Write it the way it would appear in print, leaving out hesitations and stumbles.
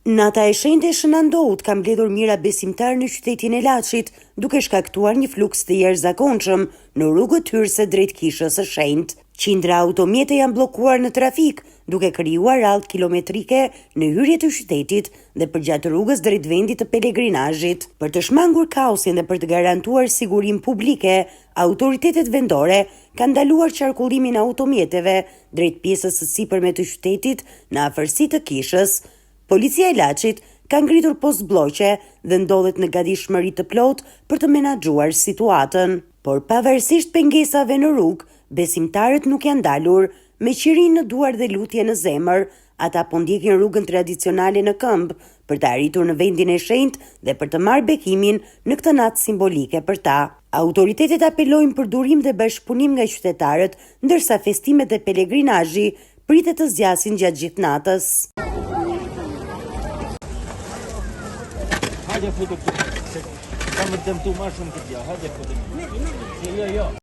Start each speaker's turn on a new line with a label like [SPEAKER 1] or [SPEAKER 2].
[SPEAKER 1] Nata e shenjtë e Shënandohut ka mbledhur mijëra besimtarë në qytetin e Laçit, duke shkaktuar një fluks të jashtëzakonshëm në rrugët hyrëse drejt Kishës së Shenjtë. Qindra automjete janë bllokuar në trafik, duke krijuar radhë kilometrike në hyrje të qytetit dhe përgjatë rrugës drejt vendit të pelegrinazhit. Për të shmangur kaosin dhe për të garantuar sigurinë publike, autoritetet vendore kanë ndaluar qarkullimin e automjeteve drejt pjesës së sipërme të qytetit në afërsi të Kishës. Policia e Laçit ka ngritur post bloqe dhe ndodhet në gatishmëri të plotë për të menaxhuar situatën. Por pavarësisht pengesave në rrugë, besimtarët nuk janë dalur me qirin në duar dhe lutje në zemër. Ata po ndjekin rrugën tradicionale në këmbë për të arritur në vendin e shenjtë dhe për të marrë bekimin në këtë natë simbolike për ta. Autoritetet apelojnë për durim dhe bashkëpunim nga qytetarët, ndërsa festimet e pelegrinazhi pritet të zgjasin gjatë gjithë natës.
[SPEAKER 2] Hajde foto këtu. Kam të dëmtu më shumë këtë gjë. Hajde foto. Jo.